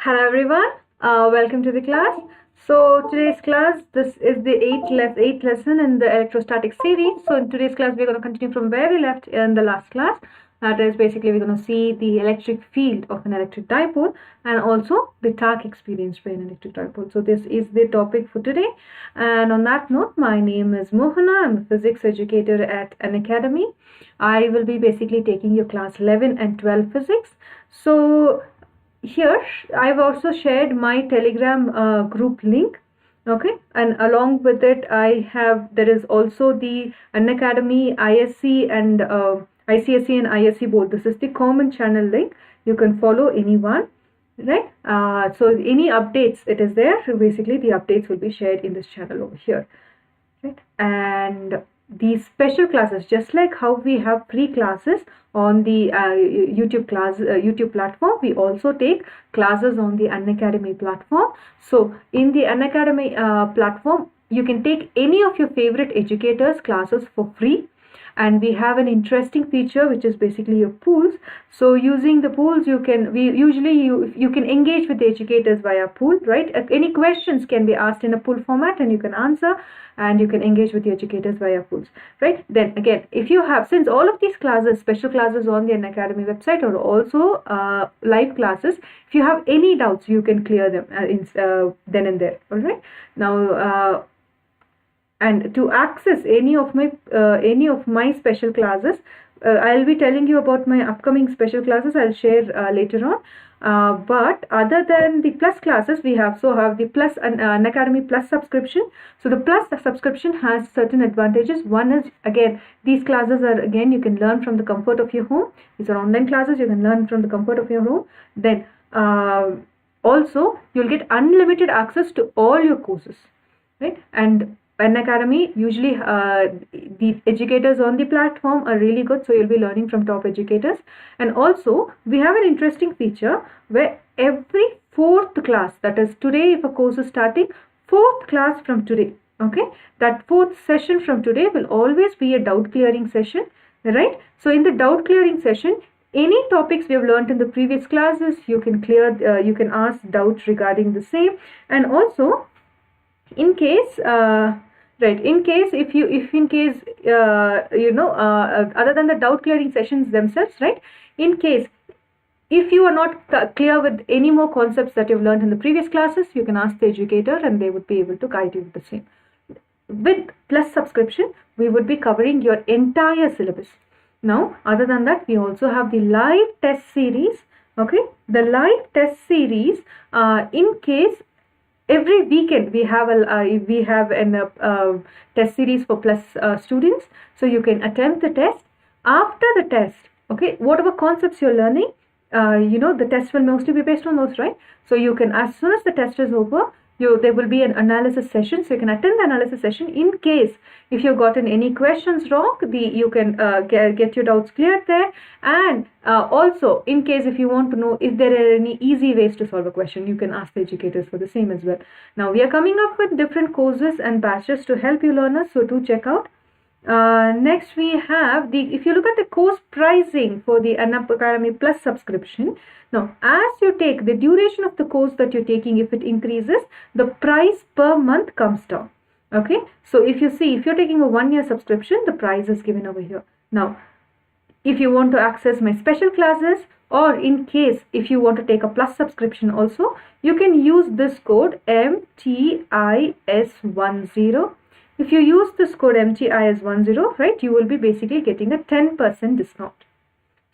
Hello everyone, welcome to the class. So today's class, this is the eighth lesson in the electrostatic series. So in today's class, we're going to continue from where we left in the last class. That is basically we're going to see the electric field of an electric dipole and also the torque experienced by an electric dipole. So this is the topic for today. And on that note, my name is Mohana. I'm a physics educator at Unacademy. I will be basically taking your class 11 and 12 physics. So here I've also shared my Telegram group link, okay, and along with it there is also the Unacademy ISC and ICSE and ISC board. This is the common channel link. You can follow anyone, right? So any updates, it is there. So basically the updates will be shared in this channel over here, right? And these special classes, just like how we have free classes on the YouTube platform, we also take classes on the Unacademy platform. So in the Unacademy platform, you can take any of your favorite educators classes for free. And we have an interesting feature which is basically your pools. So using the pools, you can engage with the educators via pool, right? Any questions can be asked in a pool format and you can answer, and you can engage with the educators via pools, right? Then again, if you have, since all of these classes, special classes on the Unacademy website are also live classes, if you have any doubts, you can clear them then and there, all right? Now and to access any of my special classes, I'll be telling you about my upcoming special classes. I'll share later on. But other than the plus classes, we have the plus Unacademy Plus subscription. So the plus subscription has certain advantages. One is, again, these classes are, again, you can learn from the comfort of your home. These are online classes. You can learn from the comfort of your home. Then also you'll get unlimited access to all your courses, right? And Unacademy, usually the educators on the platform are really good, so you'll be learning from top educators. And also we have an interesting feature where every fourth class, that is today if a course is starting, fourth class from today, okay, that fourth session from today will always be a doubt clearing session, right? So in the doubt clearing session, any topics we have learned in the previous classes, you can clear, you can ask doubts regarding the same. And also in case right, in case other than the doubt clearing sessions themselves, right, in case if you are not clear with any more concepts that you've learned in the previous classes, you can ask the educator and they would be able to guide you with the same. With plus subscription, we would be covering your entire syllabus. Now, other than that, we also have the live test series, okay, the live test series, in case every weekend we have an test series for plus students. So you can attempt the test. After the test, okay, whatever concepts you're learning, the test will mostly be based on those, right? So you can, as soon as the test is over, there will be an analysis session. So you can attend the analysis session. In case if you've gotten any questions wrong, you can get your doubts cleared there. And also, in case if you want to know if there are any easy ways to solve a question, you can ask the educators for the same as well. Now we are coming up with different courses and batches to help you learners, so do check out. Next we have if you look at the course pricing for the Unacademy Plus subscription. Now as you take the duration of the course that you're taking, if it increases, the price per month comes down, okay? So if you see, if you're taking a 1-year subscription, the price is given over here. Now if you want to access my special classes, or in case if you want to take a plus subscription also, you can use this code MTIS10. If you use this code MTIS10, right, you will be basically getting a 10% discount.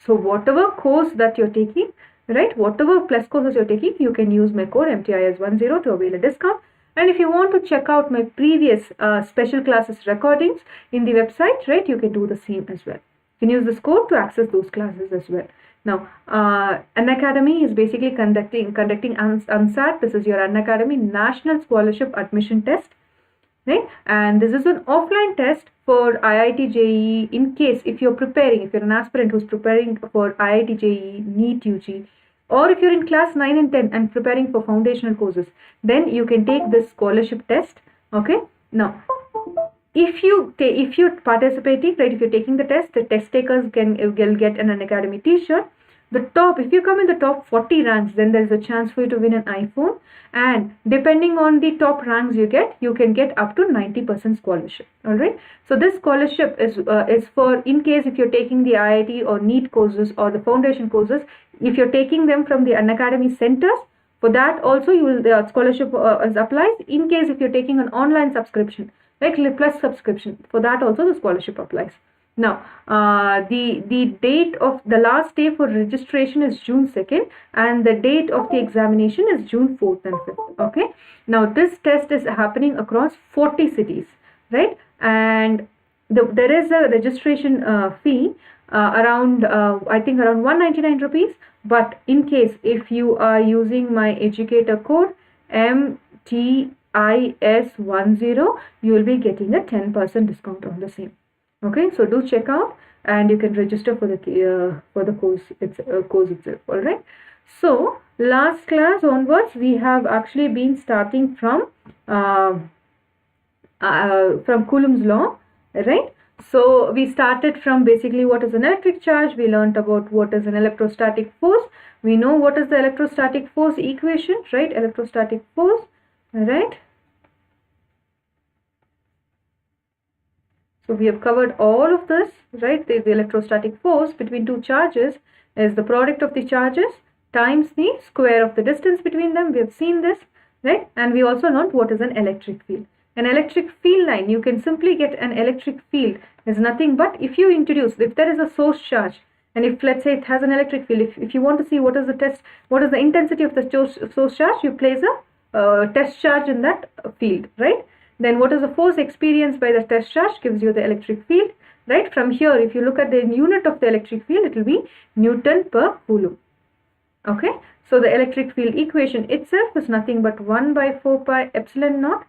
So whatever course that you're taking, right, whatever plus courses you're taking, you can use my code MTIS10 to avail a discount. And if you want to check out my previous special classes recordings in the website, right, you can do the same as well. You can use this code to access those classes as well. Now, Unacademy is basically conducting UNSAT. This is your Unacademy National Scholarship Admission Test, right? And this is an offline test for IIT JEE. In case if you're an aspirant who's preparing for IIT JEE, NEET UG, or if you're in class 9 and 10 and preparing for foundational courses, then you can take this scholarship test, okay? Now, if you're participating, right, if you're taking the test takers will get an Unacademy t-shirt. if you come in the top 40 ranks, then there is a chance for you to win an iPhone, and depending on the top ranks you can get up to 90% scholarship. All right. So this scholarship is for in case if you're taking the IIT or NEET courses or the foundation courses, if you're taking them from the Unacademy centers. For that also the scholarship applies. In case if you're taking an online subscription, like Plus subscription, for that also the scholarship applies. Now, the date of the last day for registration is June 2nd, and the date of the examination is June 4th and 5th. Okay. Now, this test is happening across 40 cities, right? And there is a registration fee around I think around 199 rupees. But in case if you are using my educator code MTIS10, you will be getting a 10% discount on the same. Okay, so do check out, and you can register for the course itself. All right. So last class onwards, we have actually been starting from Coulomb's law, right? So we started from basically what is an electric charge. We learned about what is an electrostatic force. We know what is the electrostatic force equation, right? Electrostatic force, right? So we have covered all of this, right? The electrostatic force between two charges is the product of the charges times the square of the distance between them. We have seen this, right? And we also learned what is an electric field. An electric field line, you can simply get an electric field is nothing but if you introduce, if there is a source charge, and if let's say it has an electric field, if you want to see what is the intensity of the source charge, you place a test charge in that field, right? Then what is the force experienced by the test charge gives you the electric field, right? From here, if you look at the unit of the electric field, it will be Newton per Coulomb. Okay, so the electric field equation itself is nothing but 1 by 4 pi epsilon naught.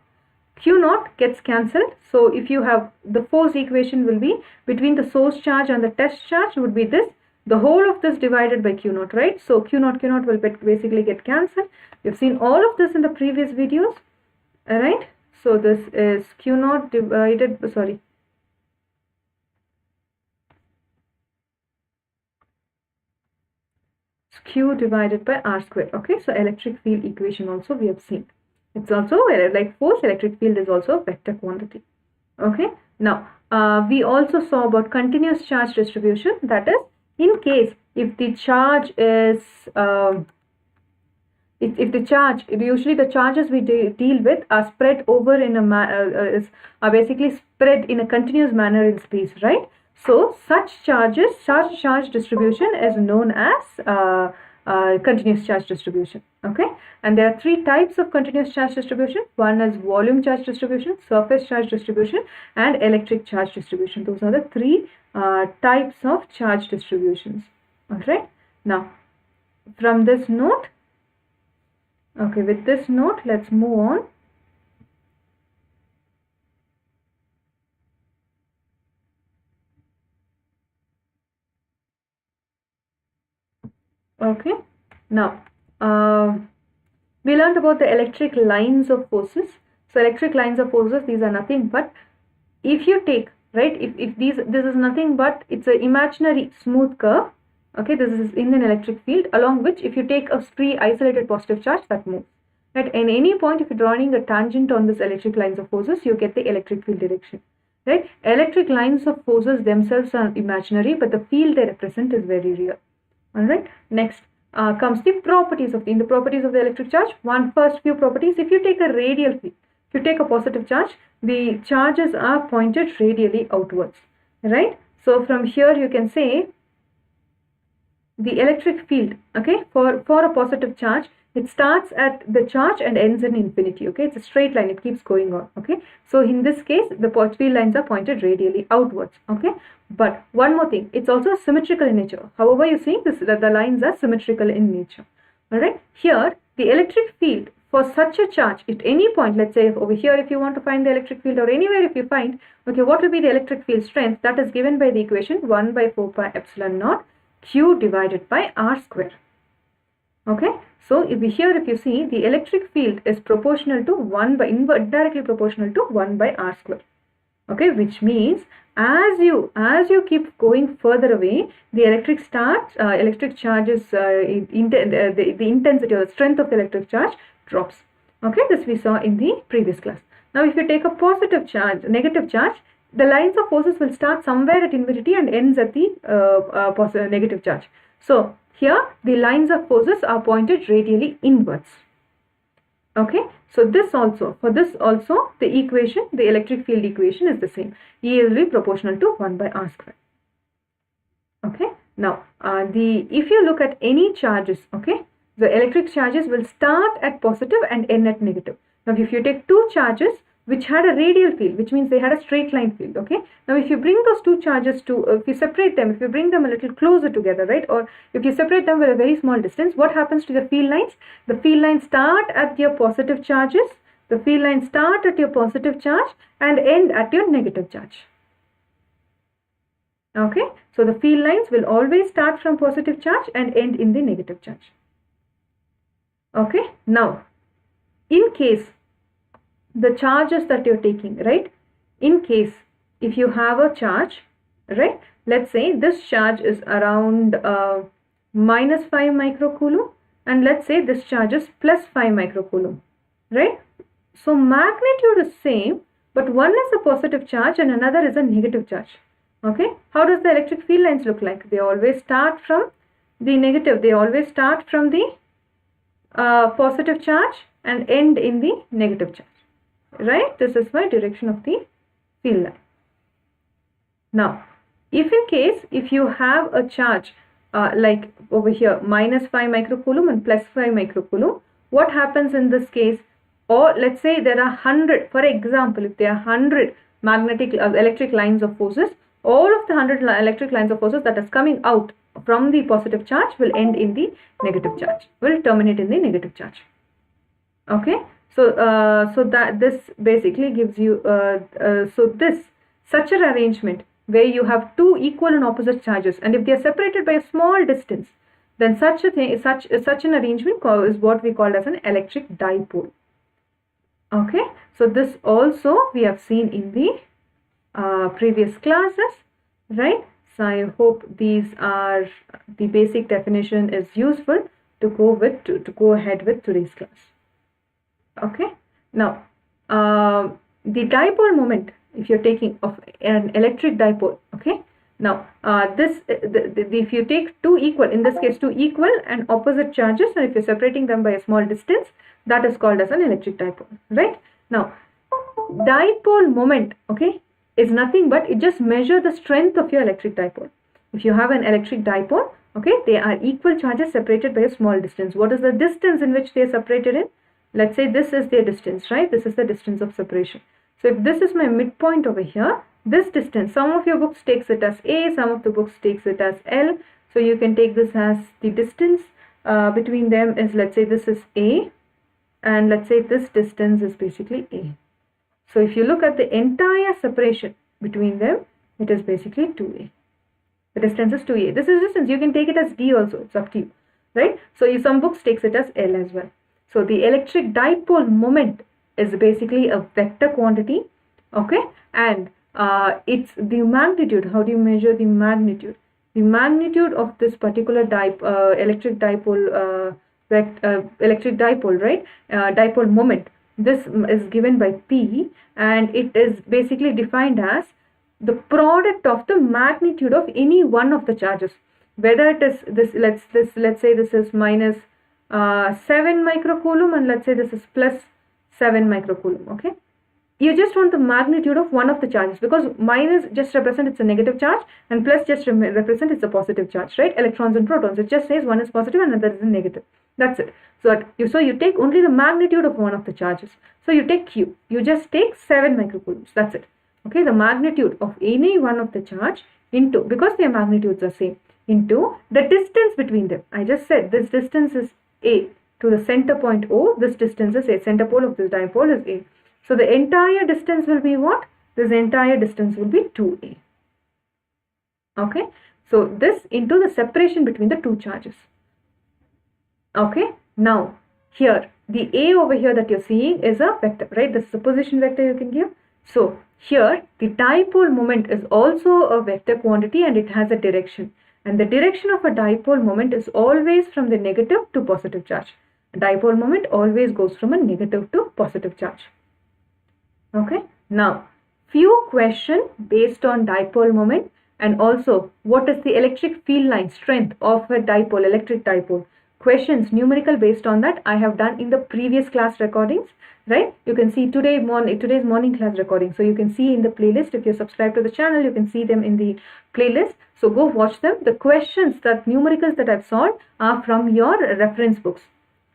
Q naught gets cancelled. So if you have the force equation will be between the source charge and the test charge would be this, the whole of this divided by Q naught, right? So Q naught will basically get cancelled. You've seen all of this in the previous videos, all right? So this is Q naught divided, Q divided by R square. Okay, so electric field equation also we have seen. It's also like force, electric field is also a vector quantity. Okay, now we also saw about continuous charge distribution. That is, in case if the charge is usually the charges we deal with are spread over in a are basically spread in a continuous manner in space, right? So such charge distribution is known as continuous charge distribution. Okay, and there are three types of continuous charge distribution. One is volume charge distribution, surface charge distribution, and electric charge distribution. Those are the three types of charge distributions. All right. Now, from this note, okay, with this note, let's move on. Okay, now we learned about the electric lines of forces. So electric lines of forces, these are nothing but if you take, right, if this is nothing but it's an imaginary smooth curve. Okay, this is in an electric field, along which if you take a free isolated positive charge, that moves. At any point, if you're drawing a tangent on this electric lines of forces, you get the electric field direction. Right? Electric lines of forces themselves are imaginary, but the field they represent is very real. All right. Next comes the properties of the electric charge. First few properties. If you take a radial field, if you take a positive charge, the charges are pointed radially outwards. Right. So from here you can say the electric field. Okay, for a positive charge, it starts at the charge and ends in infinity. Okay, it's a straight line, it keeps going on. Okay, so in this case the field lines are pointed radially outwards. Okay, but one more thing, it's also symmetrical in nature. However, you see that the lines are symmetrical in nature. All right, here the electric field for such a charge at any point, let's say over here, if you want to find the electric field, or anywhere if you find, okay, what will be the electric field strength? That is given by the equation 1 by 4 pi epsilon naught Q divided by R square. Okay, so if you see, the electric field is proportional to 1 by indirectly proportional to 1 by R square. Okay, which means as you keep going further away, the electric charges, the intensity or the strength of the electric charge drops. Okay, this we saw in the previous class. Now if you take a positive charge, negative charge, the lines of forces will start somewhere at infinity and ends at the negative charge. So here the lines of forces are pointed radially inwards. Okay, so for this also the equation, the electric field equation is the same. E will be proportional to 1 by r square. Okay, now if you look at any charges, okay, the electric charges will start at positive and end at negative. Now if you take two charges which had a radial field, which means they had a straight line field, okay. Now if you bring those two charges if you separate them, if you bring them a little closer together, right, or if you separate them with a very small distance, what happens to the field lines? The field lines start at your positive charges, the field lines start at your positive charge and end at your negative charge. Okay, so the field lines will always start from positive charge and end in the negative charge. Okay, now in case the charges that you're taking, right, in case if you have a charge, right, let's say this charge is around minus 5 microcoulomb and let's say this charge is plus 5 microcoulomb, right. So magnitude is same, but one is a positive charge and another is a negative charge. Okay, how does the electric field lines look like? They always start from the negative, they always start from the positive charge and end in the negative charge. Right, this is my direction of the field line. Now if you have a charge like over here minus 5 microcoulomb and plus 5 microcoulomb, what happens in this case? Or let's say there are 100, for example, if there are 100 magnetic electric lines of forces, all of the 100 electric lines of forces that is coming out from the positive charge will end in the negative charge, will terminate in the negative charge. Okay, so that this basically gives you such an arrangement where you have two equal and opposite charges, and if they are separated by a small distance, then such an arrangement is what we call as an electric dipole. Okay, so this also we have seen in the previous classes, right? So I hope these are the basic definition is useful to go ahead with today's class. Okay, now the dipole moment, if you're taking of an electric dipole, okay, now if you take two equal, in this case two equal and opposite charges, and if you're separating them by a small distance, that is called as an electric dipole, right? Now dipole moment, okay, is nothing but it just measures the strength of your electric dipole. If you have an electric dipole, okay, they are equal charges separated by a small distance. What is the distance in which they are separated in? Let's say this is their distance, right? This is the distance of separation. So if this is my midpoint over here, this distance, some of your books takes it as A, some of the books takes it as L. So you can take this as the distance between them is, let's say this is A, and let's say this distance is basically A. So if you look at the entire separation between them, it is basically 2A. The distance is 2A. This is distance. You can take it as D also. It's up to you, right? So some books takes it as L as well. So the electric dipole moment is basically a vector quantity, okay, and it's the magnitude. How do you measure the magnitude? The magnitude of this particular electric dipole, right? Dipole moment. This is given by P, and it is basically defined as the product of the magnitude of any one of the charges. Whether it is this, let's say this is minus 7 microcoulomb, and let's say this is plus 7 microcoulomb. Okay, you just want the magnitude of one of the charges, because minus just represents it's a negative charge and plus just represents it's a positive charge, right? Electrons and protons, it just says one is positive and another is a negative. That's it. So you take only the magnitude of one of the charges. So you take Q, you just take 7 microcoulombs. That's it. Okay, the magnitude of any one of the charge into, because their magnitudes are same, into the distance between them. I just said this distance is A to the center point O. This distance is A. Center pole of this dipole is A. So the entire distance will be what? This entire distance will be 2A. Okay, so this into the separation between the two charges. Okay, now here the A over here that you're seeing is a vector, right? This is a position vector you can give. So here the dipole moment is also a vector quantity and it has a direction. And the direction of a dipole moment is always from the negative to positive charge. A dipole moment always goes from a negative to positive charge. Okay. Now, few questions based on dipole moment and also what is the electric field line strength of a dipole, electric dipole. Questions numerical based on that I have done in the previous class recordings, right? You can see today's morning class recording. So you can see in the playlist. If you subscribe to the channel, you can see them in the playlist. So go watch them. The questions that numericals that I've solved are from your reference books,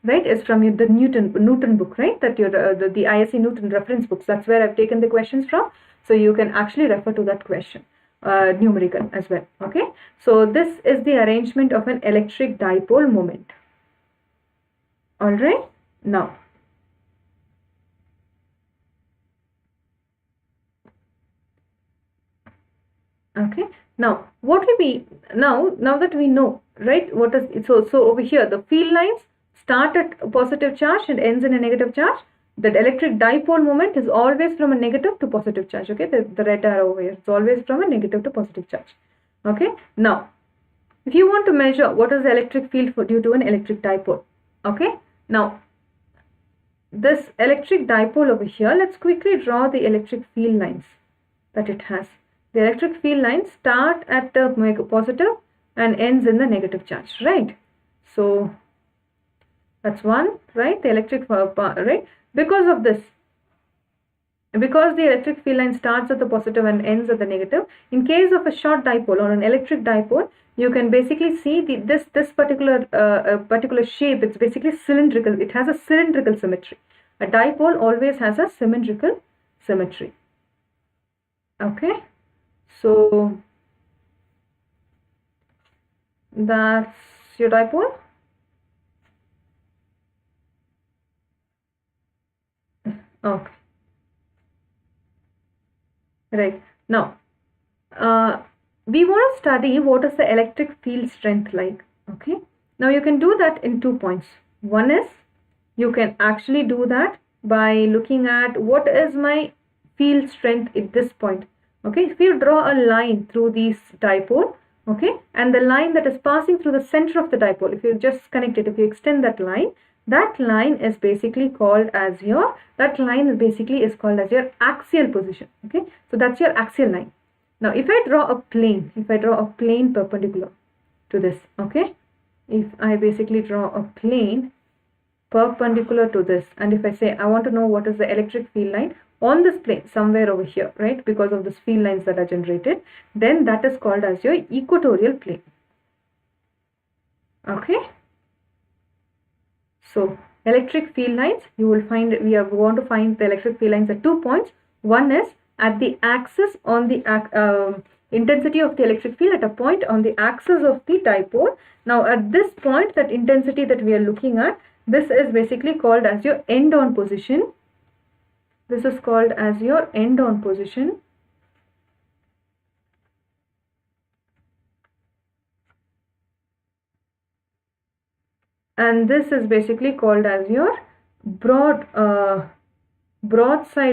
right? Is from the Newton book, right? That your the ISC Newton reference books. That's where I've taken the questions from. So you can actually refer to that question. Numerical as well. Okay, so this is the arrangement of an electric dipole moment. All right, now okay, now what will be now that we know, right, what is it? So over here the field lines start at a positive charge and ends in a negative charge. That electric dipole moment is always from a negative to positive charge. Okay, the red arrow over here, it's always from a negative to positive charge. Okay, now if you want to measure what is the electric field due to an electric dipole, okay, now this electric dipole over here, let's quickly draw the electric field lines that it has. The electric field lines start at the positive and ends in the negative charge, right? So that's one, right? The electric right? Because of this, because the electric field line starts at the positive and ends at the negative, in case of a short dipole or an electric dipole, you can basically see this particular shape. It's basically cylindrical. It has a cylindrical symmetry. A dipole always has a cylindrical symmetry. Okay, so that's your dipole. Okay, right, now we want to study what is the electric field strength like. Okay, now you can do that in 2 points. One is you can actually do that by looking at what is my field strength at this point. Okay, if you draw a line through this dipole, okay, and the line that is passing through the center of the dipole, if you just connect it, if you extend that line is basically called as your, is called as your axial position. Okay, so that's your axial line. Now if I draw a plane, perpendicular to this, okay, if I basically draw a plane perpendicular to this, and if I say I want to know what is the electric field line on this plane somewhere over here, right, because of this field lines that are generated, then that is called as your equatorial plane. Okay, so electric field lines, you will find, we want to find the electric field lines at 2 points. One is at the axis on the intensity of the electric field at a point on the axis of the dipole. Now at this point, that intensity that we are looking at, this is basically called as your end-on position. This is called as your end-on position. And this is basically called as your broadside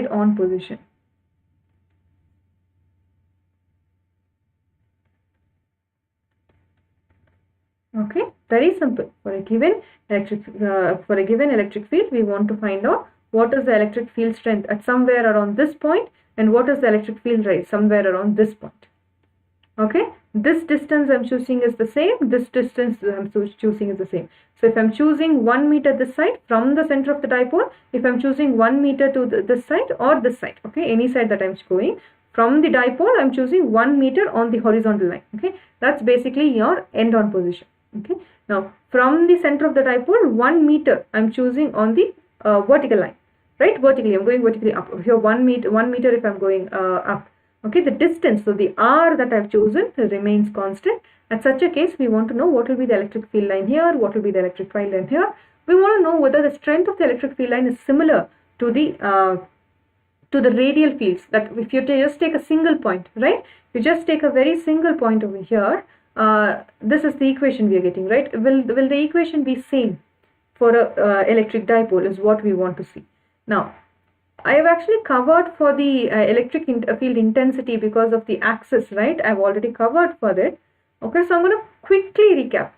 on position. Okay, very simple. For a given electric field, we want to find out what is the electric field strength at somewhere around this point, and what is the electric field right somewhere around this point. Okay, this distance I'm choosing is the same, this distance I'm choosing is the same. So if I'm choosing 1 meter this side from the center of the dipole, if I'm choosing 1 meter to this side or this side, okay, any side that I'm going from the dipole, I'm choosing 1 meter on the horizontal line. Okay, that's basically your end-on position. Okay, now from the center of the dipole, 1 meter I'm choosing on the vertical line, right? Vertically, I'm going vertically up. Here 1 meter if I'm going up. Okay, the distance, so the r that I've chosen remains constant. At such a case, we want to know what will be the electric field line here, what will be the electric field line here. We want to know whether the strength of the electric field line is similar to the radial fields. That if you just take a single point, right? You just take a very single point over here. This is the equation we are getting, right? Will the equation be same for a electric dipole is what we want to see. Now, I have actually covered for the electric field intensity because of the axis, right? I've already covered for that. Okay, so I'm going to quickly recap.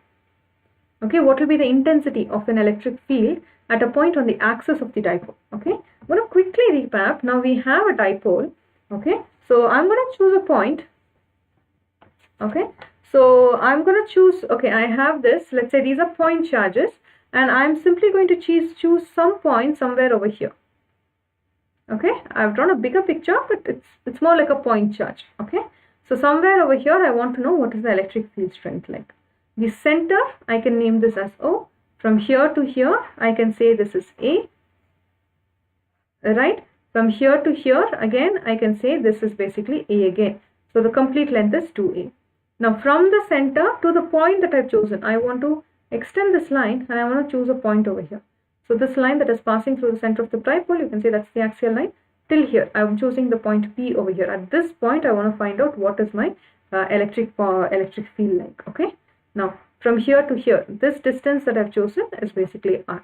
Okay, what will be the intensity of an electric field at a point on the axis of the dipole? Okay, I'm going to quickly recap. Now we have a dipole. Okay, so I'm going to choose a point. Okay, so I'm going to choose, okay, I have this, let's say these are point charges, and I'm simply going to choose some point somewhere over here. Okay, I've drawn a bigger picture, but it's more like a point charge. Okay, so somewhere over here I want to know what is the electric field strength like. The center, I can name this as O. From here to here I can say this is A, right? From here to here again I can say this is basically A again. So the complete length is 2A. Now from the center to the point that I've chosen, I want to extend this line and I want to choose a point over here. So this line that is passing through the center of the dipole, you can say that's the axial line. Till here, I'm choosing the point P over here. At this point, I want to find out what is my electric field like. Okay. Now, from here to here, this distance that I've chosen is basically R.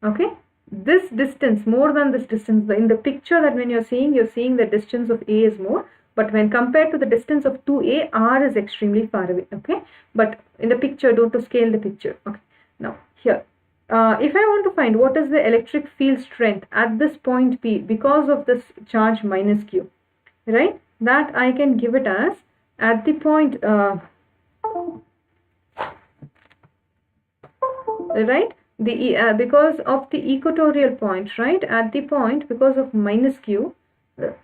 Okay. This distance, more than this distance, in the picture that when you're seeing the distance of A is more. But when compared to the distance of 2A, R is extremely far away. Okay. But in the picture, don't to scale the picture. Okay. Now, here. If I want to find what is the electric field strength at this point P because of this charge minus Q, right? That I can give it as at the point, right? The because of the equatorial point, right? At the point because of minus Q, right?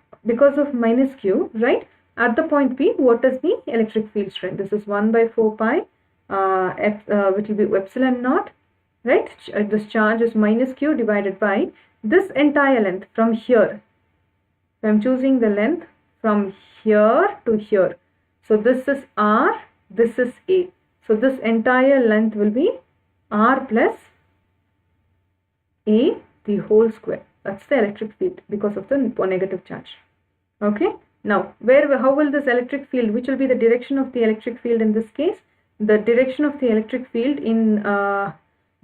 At the point P, what is the electric field strength? This is 1 by 4 pi, which will be epsilon naught. Right, this charge is minus Q divided by this entire length from here. So I'm choosing the length from here to here. So this is R, this is A. So this entire length will be R plus A the whole square. That's the electric field because of the negative charge. Okay. Now, how will this electric field, which will be the direction of the electric field in this case? The direction of the electric field in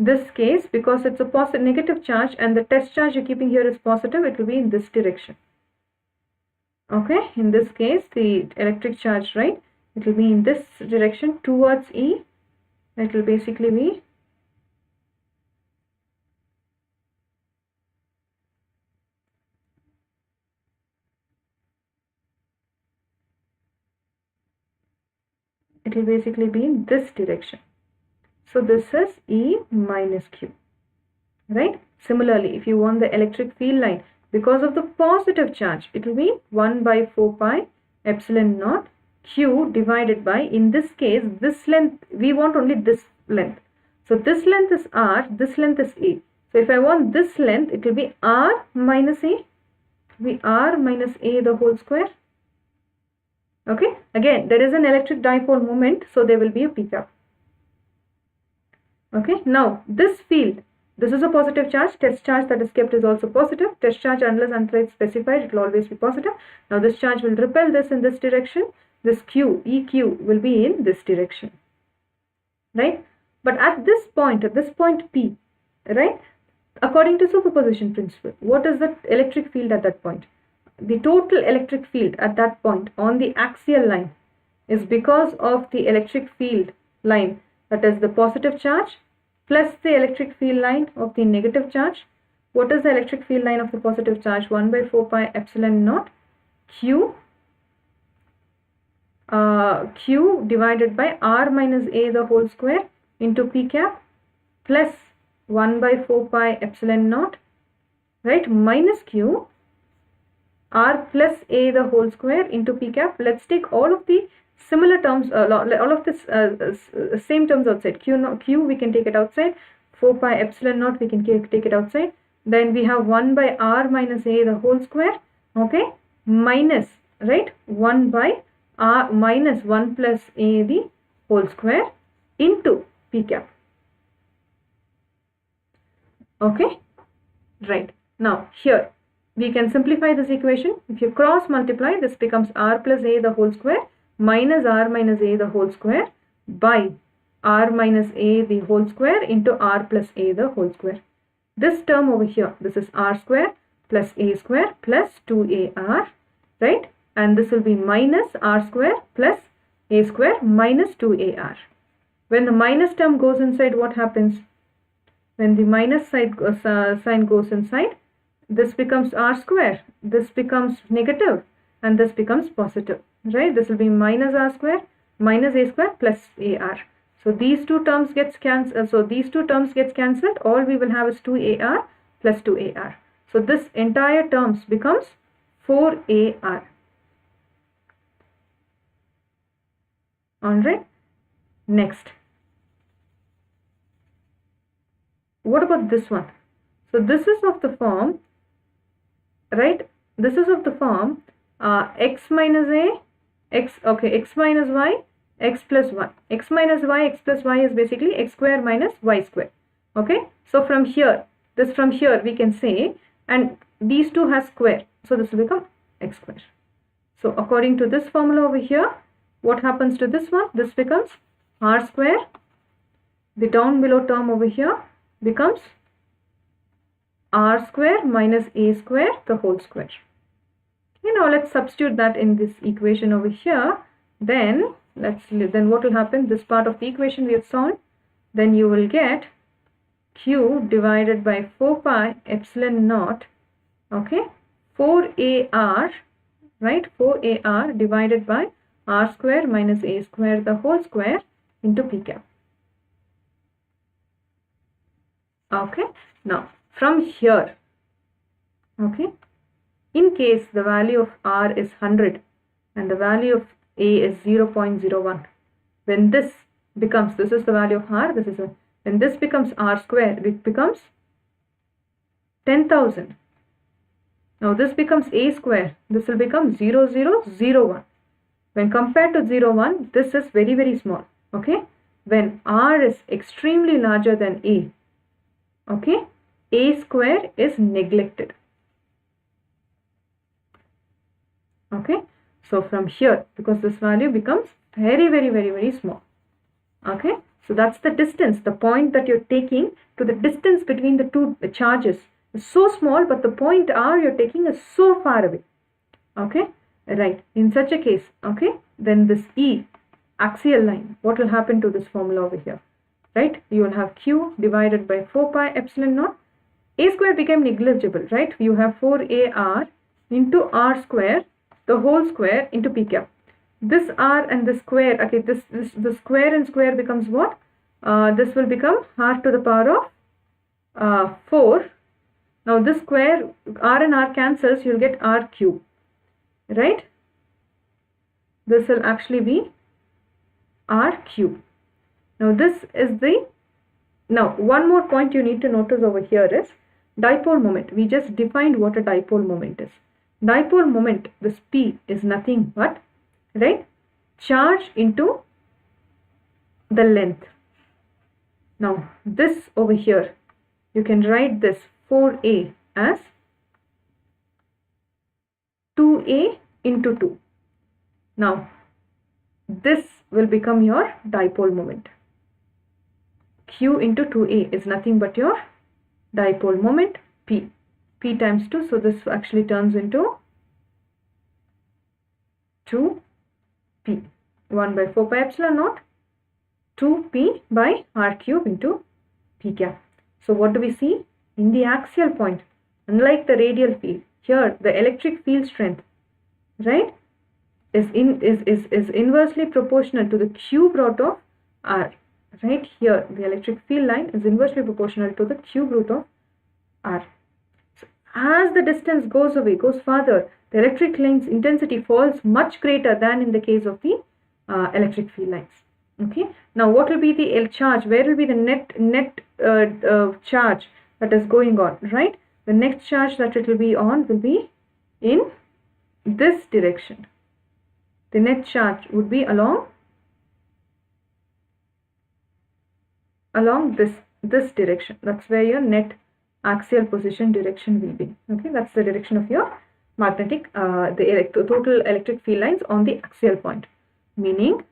this case, because it's a positive negative charge and the test charge you're keeping here is positive, it will be in this direction. Okay, in this case the electric charge, right, it will be in this direction towards E. It will basically be in this direction. So this is E minus Q, right? Similarly, if you want the electric field line, because of the positive charge, it will be 1 by 4 pi epsilon naught Q divided by, in this case, this length, we want only this length. So this length is R, this length is A. So if I want this length, it will be R minus A, R minus A the whole square. Okay, again, there is an electric dipole moment, so there will be a P cap. Okay, now this field, this is a positive charge, test charge that is kept is also positive. Test charge, unless it's specified, it will always be positive. Now this charge will repel this in this direction. This Q, EQ will be in this direction, right? But at this point P, right, according to superposition principle, what is the electric field at that point? The total electric field at that point on the axial line is because of the electric field line, that is the positive charge plus the electric field line of the negative charge. What is the electric field line of the positive charge? 1 by 4 pi epsilon naught Q divided by R minus A the whole square into P cap plus 1 by 4 pi epsilon naught, right, minus Q R plus A the whole square into P cap. Let's take all of the similar terms, all of this same terms outside. Q we can take it outside. 4 pi epsilon naught we can take it outside. Then we have 1 by R minus A the whole square. Okay, minus, right, 1 by R minus 1 plus A the whole square into P cap. Okay, right. Now here we can simplify this equation. If you cross multiply, this becomes R plus A the whole square minus R minus A the whole square by R minus A the whole square into R plus A the whole square. This term over here, this is R square plus a square plus 2ar, right? And this will be minus r square plus a square minus 2ar. When the minus term goes inside, what happens? When the minus sign goes inside, this becomes r square, this becomes negative, and this becomes positive, right? This will be minus r square minus a square plus ar. So these two terms gets cancelled. All we will have is 2ar plus 2ar. So this entire terms becomes 4ar. Alright. Next. What about this one? So this is of the form, right? This is of the form x minus a, x minus y, x plus 1. X minus y, x plus y is basically x square minus y square. Okay. So from here we can say, and these two has square. So this will become x square. So according to this formula over here, what happens to this one? This becomes r square. The down below term over here becomes r square minus a square the whole square. Now let's substitute that in this equation over here. Then what will happen? This part of the equation we have solved. Then you will get q divided by 4 pi epsilon naught. Okay, 4ar, right? 4ar divided by r square minus a square the whole square into p cap. Okay, now from here, okay, in case the value of r is 100 and the value of a is 0.01, when this becomes, this is the value of r, when this becomes r square, it becomes 10,000. Now this becomes a square, this will become 0001. When compared to 01, this is very, very small. Okay, when r is extremely larger than a, okay, a square is neglected. Okay, so from here, because this value becomes very, very, very, very small. Okay, so that's the distance, the point that you're taking to the distance between the two charges is so small, but the point r you're taking is so far away. Okay, right. In such a case, okay, then this E axial line, what will happen to this formula over here? Right, you will have q divided by 4 pi epsilon naught. A square became negligible, right? You have 4ar into r square the whole square into p cap. This r and the square, okay, the square and square becomes what? This will become r to the power of 4. Now this square, r and r cancels, you'll get r cube, right? This will actually be r cube. Now this is the, now one more point you need to notice over here is dipole moment. We just defined what a dipole moment is. Dipole moment, this P is nothing but, right, charge into the length. Now this over here, you can write this 4a as 2a into 2. Now this will become your dipole moment. Q into 2a is nothing but your dipole moment P. P times 2, so this actually turns into 2p. 1 by 4 pi epsilon naught, 2p by r cube into p cap. So what do we see? In the axial point, unlike the radial field, here the electric field strength, right, is inversely proportional to the cube root of r. Right here, the electric field line is inversely proportional to the cube root of r. So as the distance goes away, goes farther, the electric line's intensity falls much greater than in the case of the electric field lines. Okay. Now, what will be the charge? Where will be the net charge that is going on? Right. The next charge that it will be on will be in this direction. The net charge would be along this direction. That's where your net axial position direction will be. Okay, that's the direction of your magnetic total electric field lines on the axial point, meaning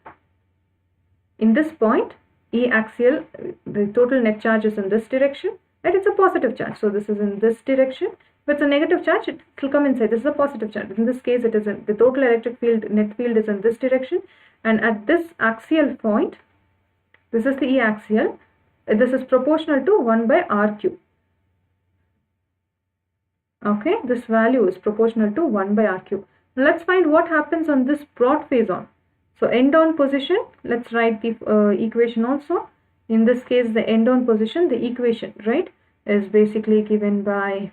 in this point E axial, the total net charge is in this direction, and it's a positive charge, so this is in this direction, If it's a negative charge, it will come inside. This is a positive charge. In this case, it is the total electric field, net field is in this direction, and at this axial point, this is the E axial, this is proportional to 1 by R cube. Okay, this value is proportional to 1 by R cube. Now let's find what happens on this broad phase on. So end on position, let's write the equation also. In this case, the end on position, the equation, right, is basically given by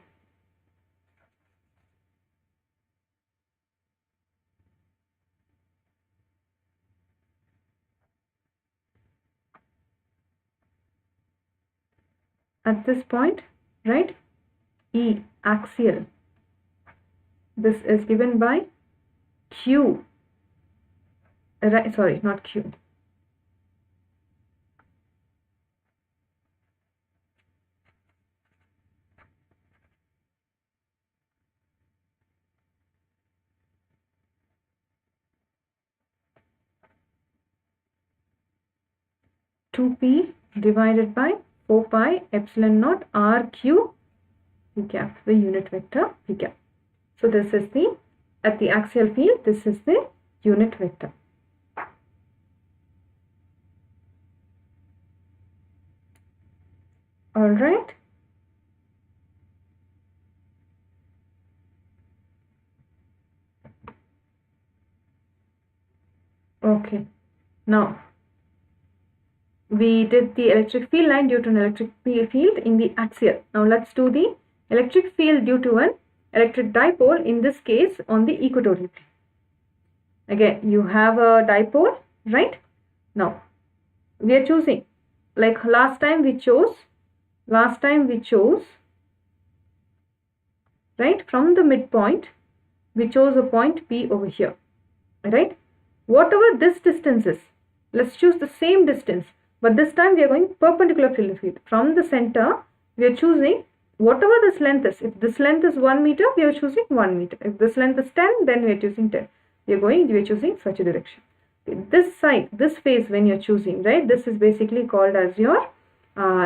at this point, right, E axial, this is given by Q, right, sorry, not Q, P divided by 4 pi epsilon naught R Q P cap, the unit vector P cap. So this is the, at the axial field, this is the unit vector. All right. Okay. Now, we did the electric field line due to an electric field in the axial. Now let's do the electric field due to an electric dipole, in this case on the equatorial plane. Again, you have a dipole, right? Now we are choosing, like last time we chose, right, from the midpoint we chose a point P over here, right? Whatever this distance is, let's choose the same distance, but this time we are going perpendicular to the field. From the center we are choosing whatever this length is. If this length is 1 meter, we are choosing 1 meter. If this length is 10, then we are choosing 10. We are choosing such a direction. This side, this phase when you are choosing, right, this is basically called as your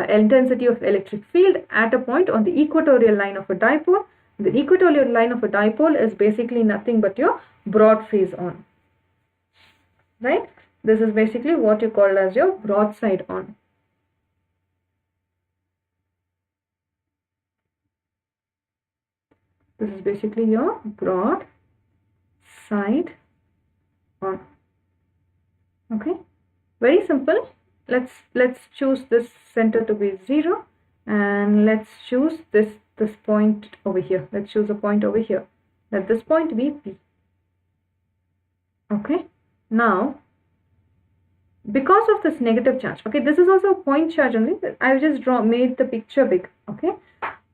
intensity of electric field at a point on the equatorial line of a dipole. The equatorial line of a dipole is basically nothing but your broad phase on, right? This is basically what you call as your broadside on. This is basically your broad side on. Okay, very simple. Let's choose this center to be 0, and let's choose this point over here. Let's choose a point over here. Let this point be P. Okay, now because of this negative charge, okay, this is also a point charge only. I've just made the picture big. Okay,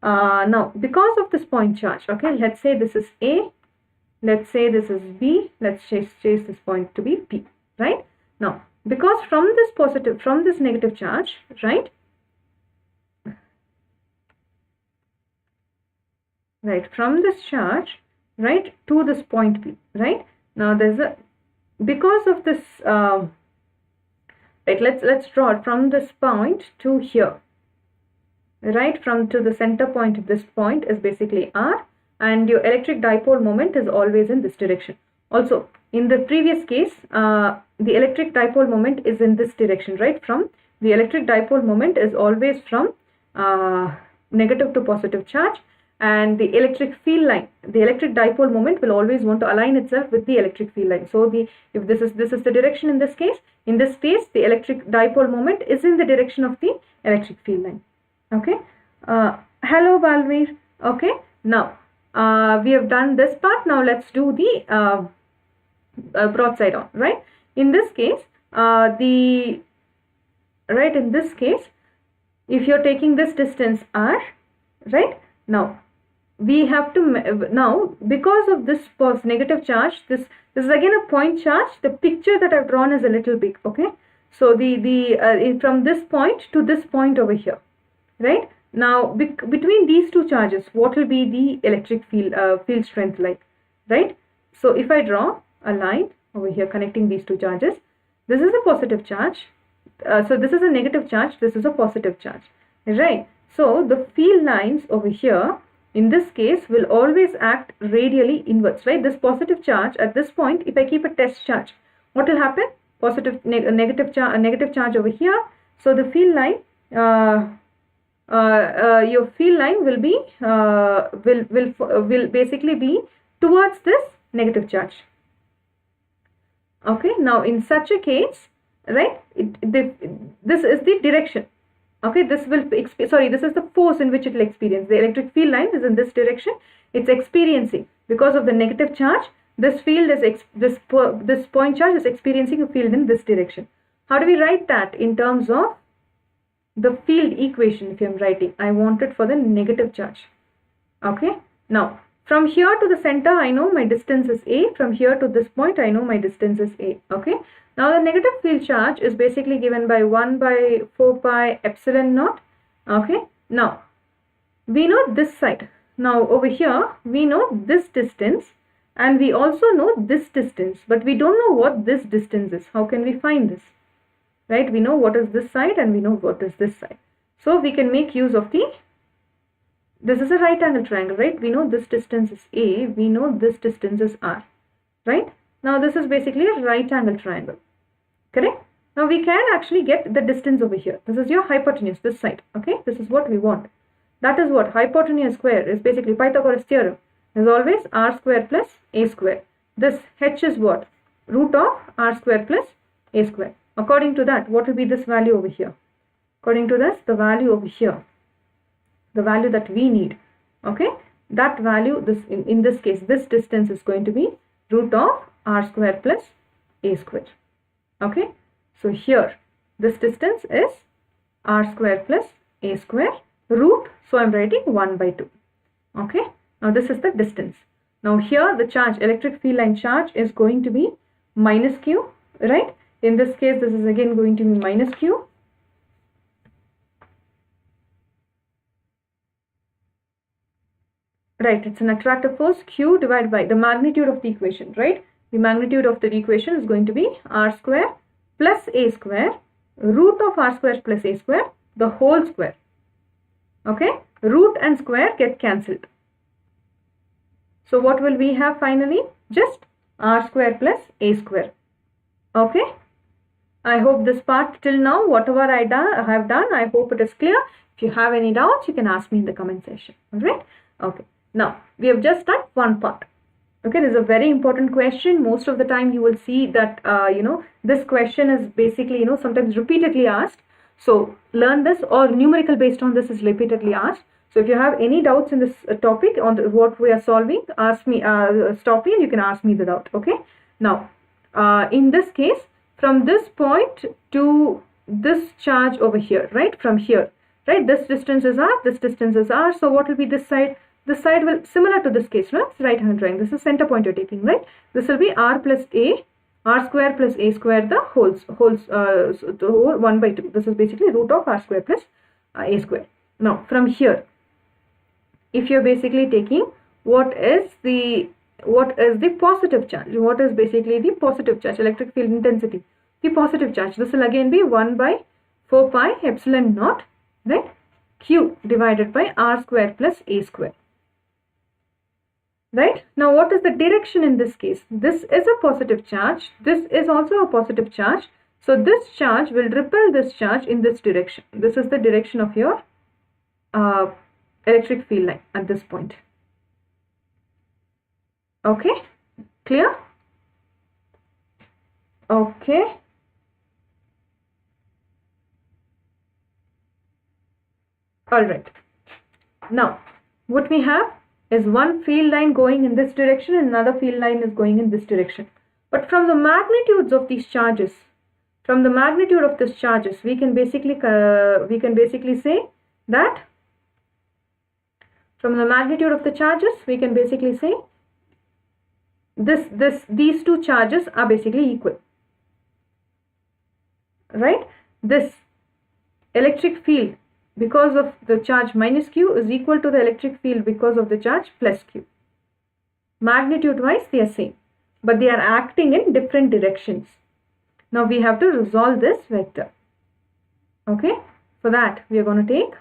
now because of this point charge, okay, let's say this is A, let's say this is B, let's chase this point to be P, right? Now because from this negative charge, right, from this charge, right, to this point P, right? Now there's a, because of this right, let's draw it from this point to here, right, to the center point. This point is basically R, and your electric dipole moment is always in this direction. Also in the previous case, the electric dipole moment is in this direction, right? From the electric dipole moment is always from negative to positive charge, and the electric field line, the electric dipole moment will always want to align itself with the electric field line. So if this is the direction in this case, the electric dipole moment is in the direction of the electric field line. Okay, hello Balveer. Okay, now we have done this part. Now let's do the broadside on, right? In this case, if you're taking this distance R, right, now we have to, now because of this negative charge, this is again a point charge. The picture that I've drawn is a little big. Okay, so from this point to this point over here, right? Now between these two charges, what will be the electric field strength like, right? So if I draw a line over here connecting these two charges, this is a positive charge, so this is a negative charge, this is a positive charge, right? So the field lines over here, in this case will always act radially inwards, right? This positive charge at this point, if I keep a test charge, what will happen? Negative charge over here. So the field line, your field line will be will basically be towards this negative charge. Okay, now in such a case, right, this is the direction. Okay, this is the force in which it will experience. The electric field line is in this direction. It's experiencing, because of the negative charge, this field is this point charge is experiencing a field in this direction. How do we write that in terms of the field equation? If I am writing, I want it for the negative charge. Okay, now from here to the center, I know my distance is a. From here to this point, I know my distance is a. Okay, now the negative field charge is basically given by 1 by 4 pi epsilon naught. Okay, now we know this side. Now over here we know this distance and we also know this distance, but we don't know what this distance is. How can we find this? Right, we know what is this side and we know what is this side. So we can make use of this is a right angle triangle, right? We know this distance is A, we know this distance is R, right? Now this is basically a right angle triangle, correct? Now we can actually get the distance over here. This is your hypotenuse, this side, okay? This is what we want. That is what hypotenuse square is basically. Pythagoras theorem is always R square plus A square. This H is what? Root of R square plus A square. According to that, what will be this value over here? According to this, the value over here, the value that we need, okay, that value, this in this case, this distance is going to be root of R square plus A square. Okay, so here this distance is R square plus A square root, so I'm writing 1 by 2. Okay, now this is the distance. Now here the charge, electric field line charge, is going to be minus Q, right? In this case, this is again going to be minus Q. Right, it's an attractive force Q divided by the magnitude of the equation, right? The magnitude of the equation is going to be R square plus A square root of R square plus A square, the whole square. Okay, root and square get cancelled. So what will we have finally? Just R square plus A square. Okay, I hope this part till now, whatever I have done, I hope it is clear. If you have any doubts, you can ask me in the comment section. Alright, okay. Now, we have just done one part. Okay, this is a very important question. Most of the time you will see that, this question is basically, sometimes repeatedly asked. So, learn this, or numerical based on this is repeatedly asked. So, if you have any doubts in this topic on what we are solving, ask me, stop me and you can ask me the doubt. Okay. Now, in this case, from this point to this charge over here, right? From here, right? This distance is R, this distance is R. So, what will be this side? This side will, similar to this case, right? It's right hand triangle. This is center point you're taking, right? This will be R plus A, R square plus A square, the whole 1 by 2. This is basically root of R square plus A square. Now, from here, if you're basically taking what is the positive charge, what is basically the positive charge, electric field intensity, the positive charge, this will again be 1 by 4 pi epsilon naught, right? Q divided by R square plus A square. Right? Now, what is the direction in this case? This is a positive charge. This is also a positive charge. So, this charge will repel this charge in this direction. This is the direction of your electric field line at this point. Okay? Clear? Okay. Alright. Now, what we have is one field line going in this direction and another field line is going in this direction. But from the magnitudes of these charges, from the magnitude of these charges, we can basically say that from the magnitude of the charges, we can basically say these two charges are basically equal. Right? This electric field because of the charge minus Q is equal to the electric field because of the charge plus Q. Magnitude wise they are same, but they are acting in different directions. Now we have to resolve this vector. Okay, for that we are going to take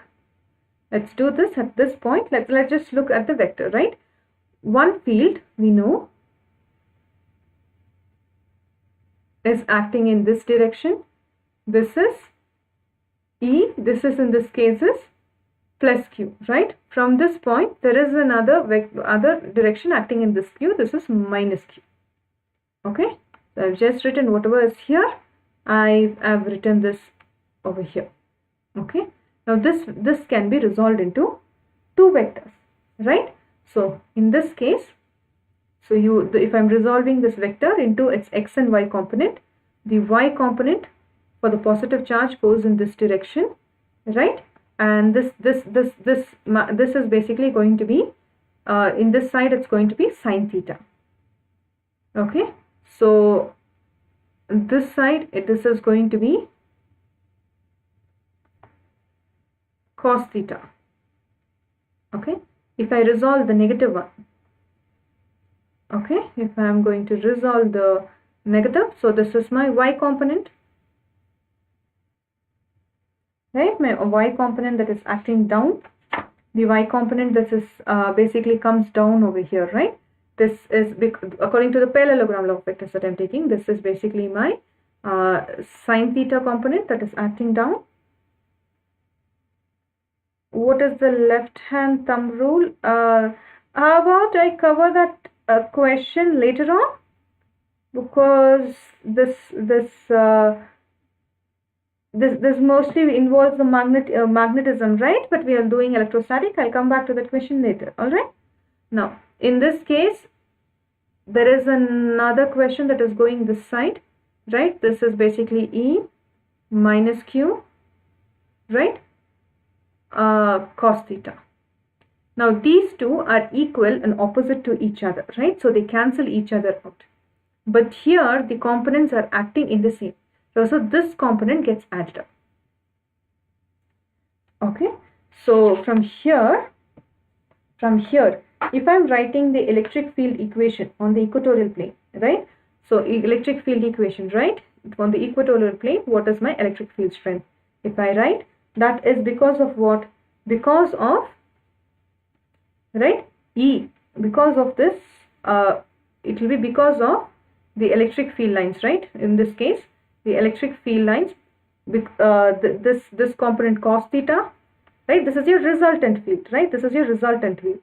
Let's do this at this point. Let's just look at the vector, right? One field we know is acting in this direction. This is E, this is in this case is plus Q, right? From this point there is another other direction acting in this Q, this is minus Q. Okay, so I've just written whatever is here, I have written this over here. Okay, now this can be resolved into two vectors, right? So in this case, so if I'm resolving this vector into its x and y component, the y component for the positive charge goes in this direction, right? And this is basically going to be in this side it's going to be sine theta. Okay, so this side this is going to be cos theta. Okay, if I resolve the negative one, okay, if I am going to resolve the negative, so this is my y component, right? My y component that is acting down, the y component that is basically comes down over here, right? This is according to the parallelogram law of vectors that I am taking, this is basically my sine theta component that is acting down. What is the left hand thumb rule? How about I cover that question later on, because this mostly involves the magnetism, right? But we are doing electrostatic. I'll come back to that question later. All right. Now, in this case, there is another question that is going this side, right? This is basically E minus Q, right? Cos theta. Now, these two are equal and opposite to each other, right? So they cancel each other out. But here, the components are acting in the same. So this component gets added up. Okay, so from here, if I'm writing the electric field equation on the equatorial plane, right? So electric field equation, right? On the equatorial plane, what is my electric field strength? If I write, that is because of what? Because of, right? E, because of this, it will be because of the electric field lines, right? In this case, the electric field lines, this component cos theta, right? This is your resultant field, right? This is your resultant field,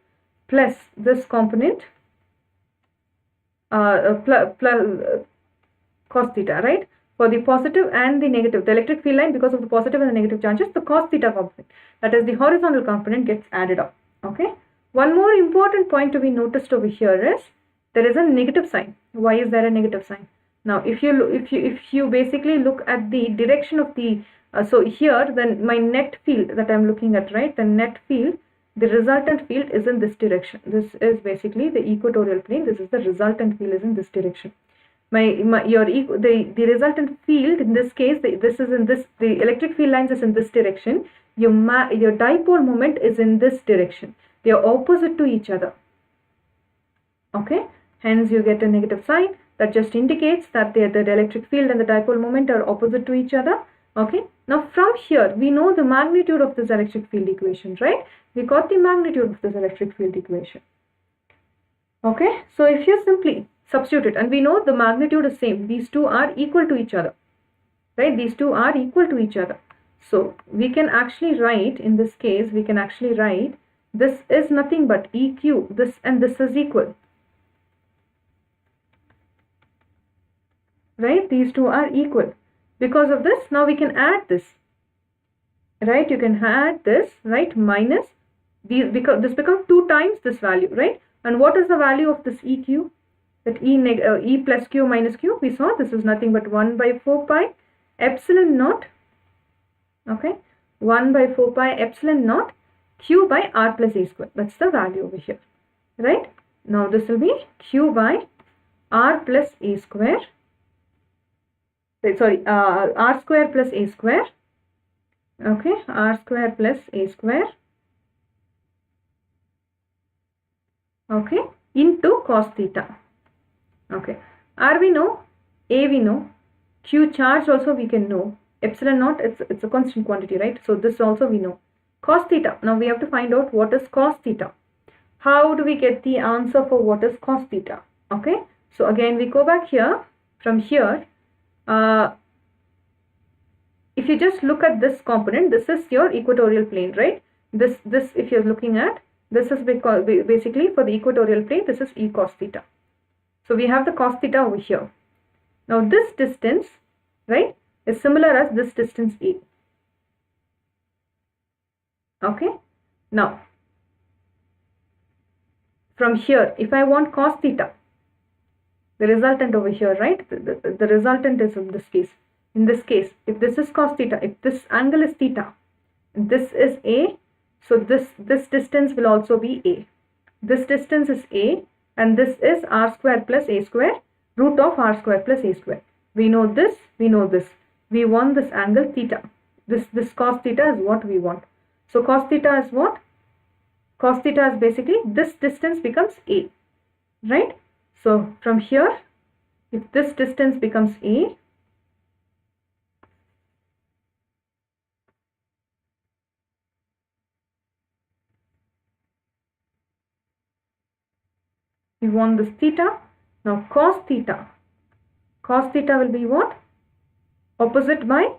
plus this component cos theta, right? For the positive and the negative, the electric field line, because of the positive and the negative charges, the cos theta component, that is the horizontal component, gets added up. Okay. One more important point to be noticed over here is there is a negative sign. Why is there a negative sign? Now, if you basically look at the direction of the so here, then my net field that I am looking at, right? The net field, the resultant field is in this direction. This is basically the equatorial plane. This is the resultant field is in this direction. The resultant field in this case, the electric field lines is in this direction. Your dipole moment is in this direction. They are opposite to each other. Okay, hence you get a negative sign. That just indicates that the electric field and the dipole moment are opposite to each other. Okay. Now from here, we know the magnitude of this electric field equation, right? We got the magnitude of this electric field equation. Okay. So if you simply substitute it, and we know the magnitude is same. These two are equal to each other, right? These two are equal to each other. So we can actually write, in this case, we can actually write this is nothing but EQ. This and this is equal. Right, these two are equal. Because of this, now we can add this, right? You can add this, right? Minus these, because this becomes 2 times this value, right? And what is the value of this EQ? That E plus Q minus Q, we saw this is nothing but 1 by 4 pi epsilon naught. Okay, 1 by 4 pi epsilon naught Q by R plus A square. That's the value over here, right? Now this will be Q by R plus A square. Sorry, R square plus A square. Okay, R square plus A square. Okay, into cos theta. Okay, R we know, A we know, Q charge also we can know. Epsilon naught, it's a constant quantity, right? So this also we know. cos theta. Now we have to find out what is cos theta. How do we get the answer for what is cos theta? Okay, so again we go back here. From here, if you just look at this component, this is your equatorial plane, right? This if you're looking at, this is because basically for the equatorial plane, this is e cos theta. So we have the cos theta over here. Now this distance, right, is similar as this distance a. Okay, now from here, if I want cos theta, the resultant over here, right, the resultant is in this case. In this case, if this is cos theta, if this angle is theta, this is a, so this distance will also be a. This distance is a, and this is r square plus a square, root of r square plus a square. We know this, we know this. We want this angle theta. This cos theta is what we want. So cos theta is what? Cos theta is basically this distance becomes a, right? So from here, if this distance becomes a, we want this theta. Now cos theta will be what? Opposite by,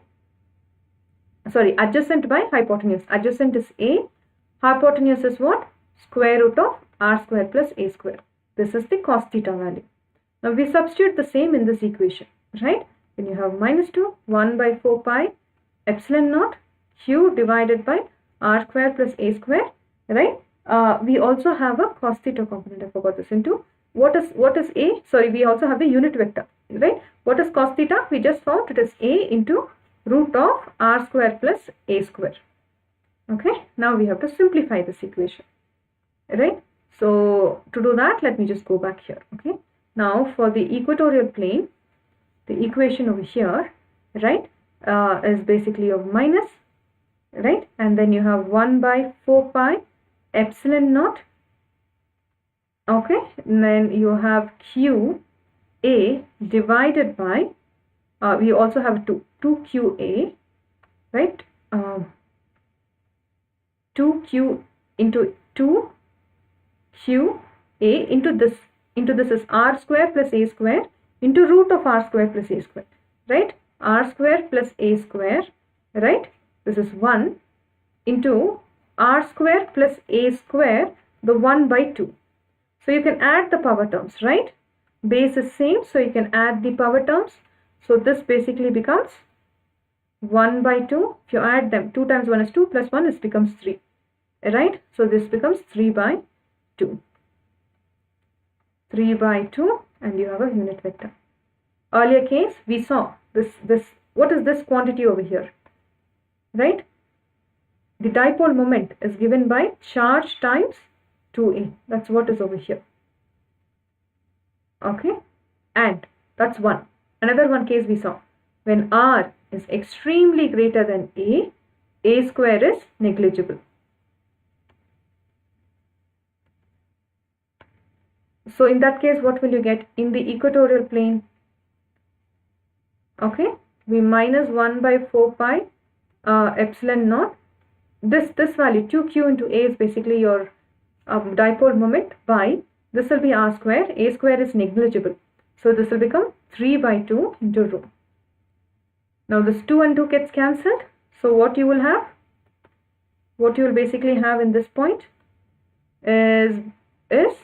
sorry, adjacent by hypotenuse. Adjacent is a, hypotenuse is what? Square root of r square plus a square. This is the cos theta value. Now we substitute the same in this equation, right? When you have minus 2, 1 by 4 pi epsilon naught q divided by r square plus a square, right? We also have a cos theta component. I forgot this into. What is a? Sorry, we also have the unit vector, right? What is cos theta? We just found it is a into root of r square plus a square. Okay, now we have to simplify this equation, right? So to do that, let me just go back here. Okay, now for the equatorial plane, the equation over here, right, is basically of minus, right, and then you have 1 by 4 pi epsilon naught. Okay, and then you have q a divided by, we also have 2qa, right, 2q into 2qa into this is r square plus a square into root of r square plus a square, right? R square plus a square, right? This is 1 into r square plus a square, the 1 by 2. So you can add the power terms, right? Base is same, so you can add the power terms. So this basically becomes 1 by 2. If you add them, 2 times 1 is 2 plus 1 is becomes 3, right? So this becomes 3 by 2. 3 by 2, and you have a unit vector. Earlier case, we saw this. What is this quantity over here, right? The dipole moment is given by charge times 2a. That's what is over here. Okay, and that's one. Another one case we saw, when r is extremely greater than a square is negligible. So in that case, what will you get in the equatorial plane? Okay, we minus 1 by 4 pi epsilon naught. This value 2q into a is basically your dipole moment by, this will be r square, a square is negligible. So this will become 3 by 2 into rho. Now this 2 and 2 gets cancelled. So what you will have, what you will basically have in this point is this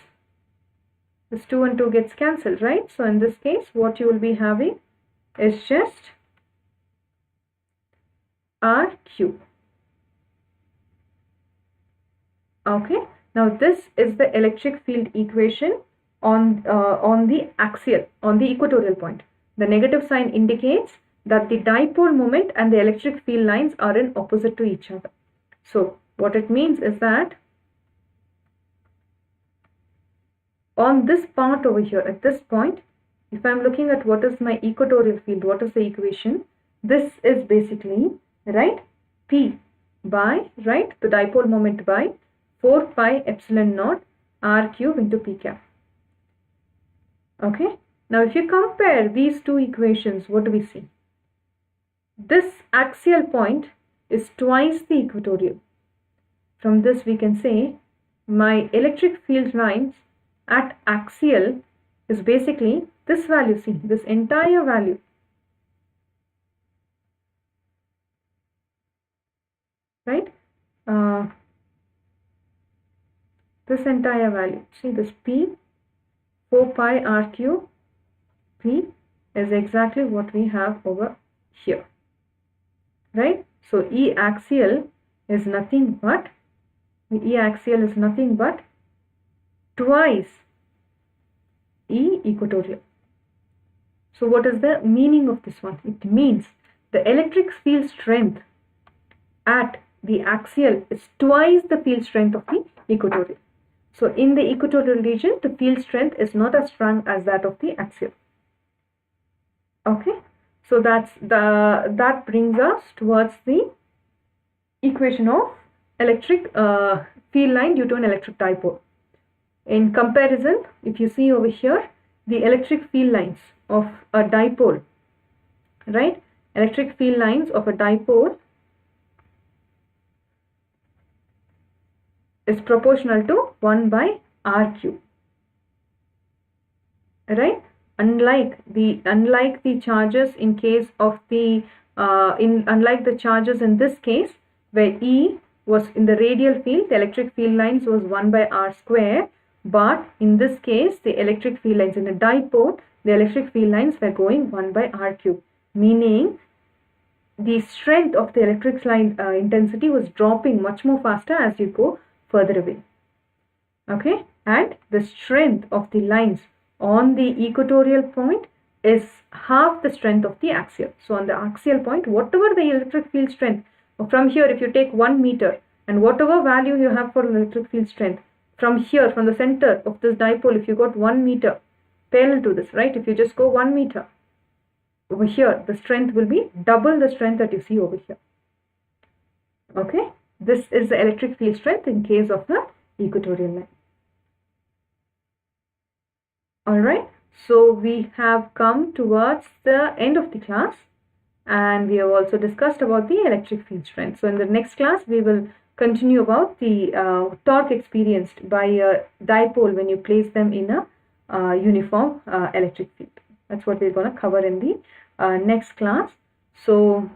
2 and 2 gets cancelled, right? So in this case, what you will be having is just r cube. Okay, now this is the electric field equation on the axial, on the equatorial point. The negative sign indicates that the dipole moment and the electric field lines are in opposite to each other. So what it means is that on this part over here, at this point, if I'm looking at what is my equatorial field, what is the equation? This is basically, right, P by, right, the dipole moment by 4 pi epsilon naught r cube into p cap. Okay, now if you compare these two equations, what do we see? This axial point is twice the equatorial. from this we can say my electric field lines at axial is basically this value, see, this entire value. Right? This entire value, see this P 4 pi r cube P is exactly what we have over here. Right? So E axial is nothing but twice E equatorial. So what is the meaning of this one? It means the electric field strength at the axial is twice the field strength of the equatorial. So in the equatorial region, the field strength is not as strong as that of the axial. Okay, so that brings us towards the equation of electric field line due to an electric dipole. In comparison, if you see over here, the electric field lines of a dipole, right? Electric field lines of a dipole is proportional to 1 by r cube, right? Unlike the charges in case of the unlike the charges in this case where E was in the radial field, the electric field lines was 1 by r square, but in this case the electric field lines in a dipole, the electric field lines were going 1 by r cube, meaning the strength of the electric line intensity was dropping much more faster as you go further away. Okay, and the strength of the lines on the equatorial point is half the strength of the axial. So on the axial point, whatever the electric field strength, from here if you take 1 meter and whatever value you have for electric field strength, from here, from the center of this dipole, if you got 1 meter parallel to this, right, if you just go 1 meter over here, the strength will be double the strength that you see over here. Okay, this is the electric field strength in case of the equatorial line. Alright, so we have come towards the end of the class and we have also discussed about the electric field strength. So in the next class we will continue about the torque experienced by a dipole when you place them in a uniform electric field. That's what we're going to cover in the next class. So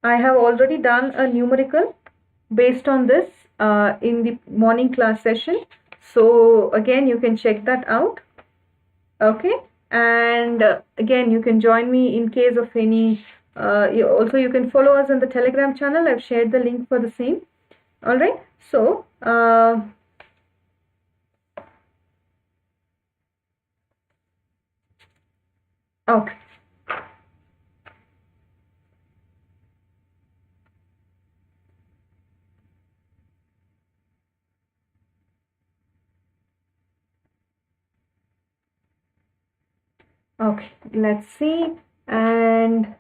I have already done a numerical based on this in the morning class session. So again, you can check that out. Okay, and again, you can join me in case of any. Also, you can follow us on the Telegram channel. I've shared the link for the same. All right. So. Okay. Okay, let's see. And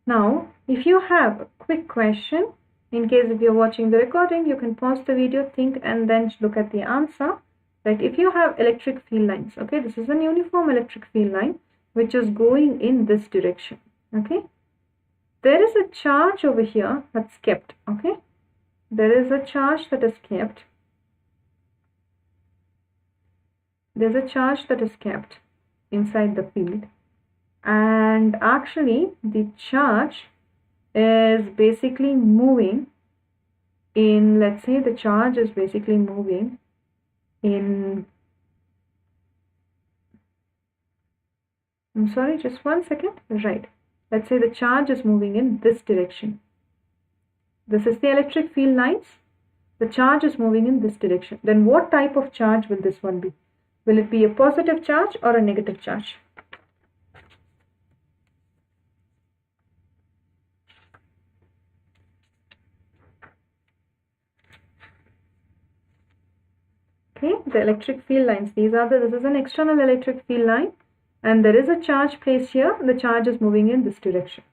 now, if you have a quick question, in case if you're watching the recording, you can pause the video, think, and then look at the answer. Right? If you have electric field lines, okay, this is an uniform electric field line which is going in this direction. Okay, there is a charge over here that's kept. Okay, there is a charge that is kept. There's a charge that is kept inside the field, and actually the charge is basically moving in, let's say the charge is basically moving in, I'm sorry, just 1 second, right, let's say the charge is moving in this direction. This is the electric field lines. The charge is moving in this direction. Then what type of charge will this one be? Will it be a positive charge or a negative charge? Okay, the electric field lines, this is an external electric field line and there is a charge placed here and the charge is moving in this direction.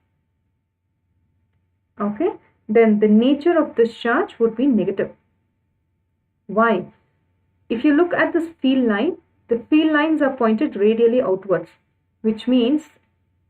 Okay, then the nature of this charge would be negative. Why? if you look at this field line, the field lines are pointed radially outwards, which means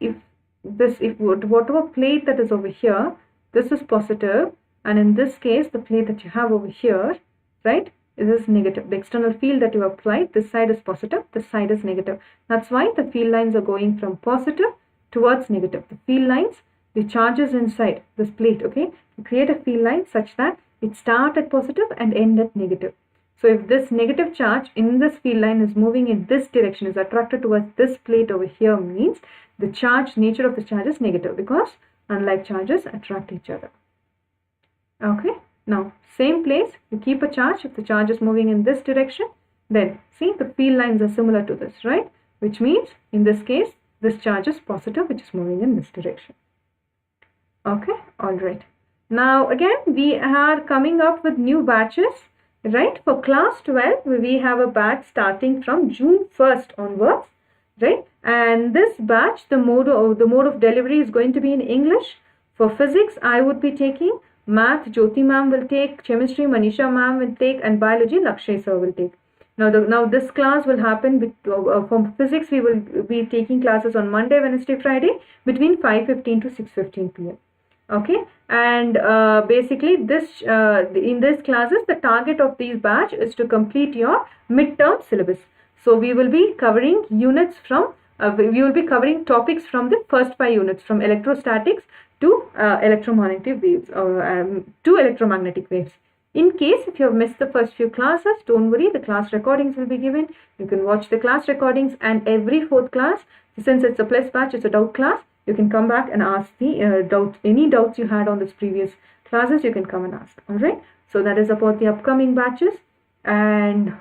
if whatever plate that is over here, this is positive, and in this case the plate that you have over here, right, this is negative. The external field that you applied, this side is positive, this side is negative. That's why the field lines are going from positive towards negative. The field lines, the charges inside this plate, okay, you create a field line such that it start at positive and end at negative. So if this negative charge in this field line is moving in this direction, is attracted towards this plate over here, means the charge, nature of the charge is negative, because unlike charges attract each other. Okay, now same place, you keep a charge. If the charge is moving in this direction, then see the field lines are similar to this, right? Which means in this case this charge is positive, which is moving in this direction. Okay, all right. Now again we are coming up with new batches, right? For class 12 we have a batch starting from June 1st onwards, right? And this batch, the mode of delivery is going to be in English. For physics I would be taking, math Jyoti ma'am will take, chemistry Manisha ma'am will take, and biology Lakshay sir will take. Now this class will happen from physics. We will be taking classes on Monday, Wednesday, Friday between 5:15 to 6:15 p.m. Okay, and basically this in these classes the target of these batch is to complete your midterm syllabus. So we will be covering units from we will be covering topics from the first 5 units, from electrostatics to electromagnetic waves, to electromagnetic waves. In case if you have missed the first few classes, don't worry, the class recordings will be given. You can watch the class recordings, and every 4th class, since it's a plus batch, it's a doubt class, you can come back and ask the any doubts you had on this previous classes, you can come and ask. All right, so that is about the upcoming batches. And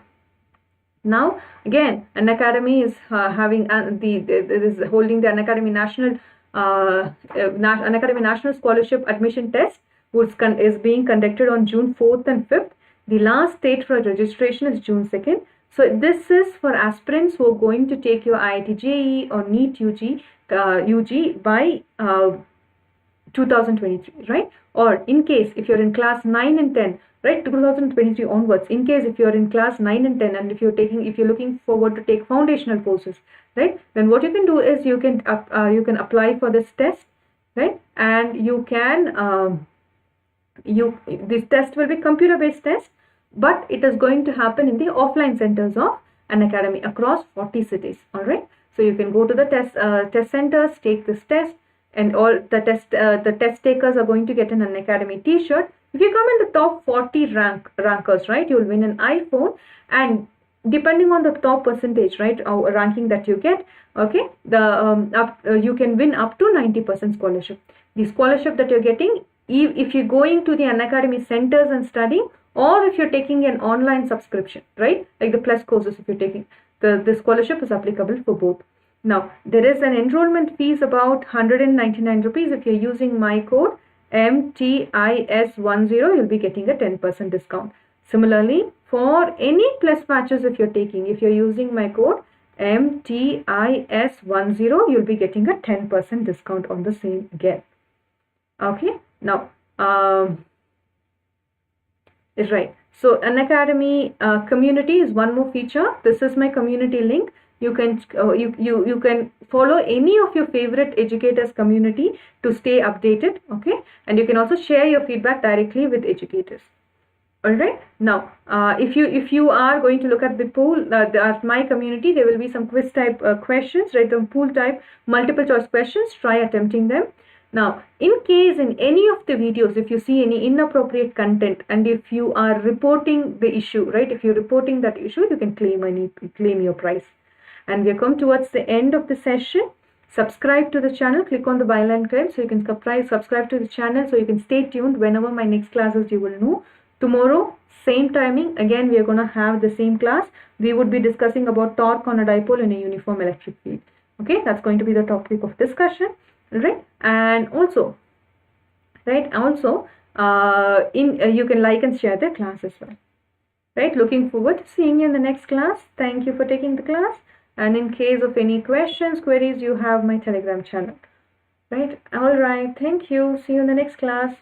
now again, Unacademy is having is holding the Unacademy National Unacademy National Scholarship Admission Test, which is being conducted on June 4th and 5th. The last date for registration is June 2nd. So this is for aspirants who are going to take your IIT JEE or NEET UG by 2023, right? Or in case if you're in class 9 and 10, right, 2023 onwards, in case if you're in class 9 and 10, and if you're looking forward to take foundational courses, right, then what you can do is you can apply for this test, right? And you can this test will be computer based test, but it is going to happen in the offline centers of Unacademy across 40 cities. All right, so you can go to the test centers, take this test, and all the test takers are going to get an Unacademy t-shirt. If you come in the top 40 rankers, right, you will win an iPhone, and depending on the top percentage, right, ranking that you get, okay, you can win up to 90% scholarship. The scholarship that you're getting, if you're going to the Unacademy centers and studying, or if you're taking an online subscription, right, like the plus courses, if you're taking, the scholarship is applicable for both. Now there is an enrollment fees about 199 rupees. If you're using my code MTIS10, you'll be getting a 10% discount. Similarly, for any plus batches, if you're using my code MTIS10, you'll be getting a 10% discount on the same again. Okay, now is right. So Unacademy community is one more feature. This is my community link. You can you can follow any of your favorite educators community to stay updated. Okay, and you can also share your feedback directly with educators. All right. Now, if you are going to look at the pool, at my community, there will be some quiz type questions, right? The pool type multiple choice questions. Try attempting them. Now, in case in any of the videos, if you see any inappropriate content, and if you are reporting the issue, right? If you're reporting that issue, you can claim your prize. And we have come towards the end of the session. Subscribe to the channel. Click on the bell icon so you can subscribe to the channel, so you can stay tuned whenever my next classes you will know. Tomorrow, same timing. Again, we are going to have the same class. We would be discussing about torque on a dipole in a uniform electric field. Okay, that's going to be the topic of discussion. Right, and also, right, you can like and share the class as well. Right, looking forward to seeing you in the next class. Thank you for taking the class. And in case of any questions, queries, you have my Telegram channel. Right, all right. Thank you. See you in the next class.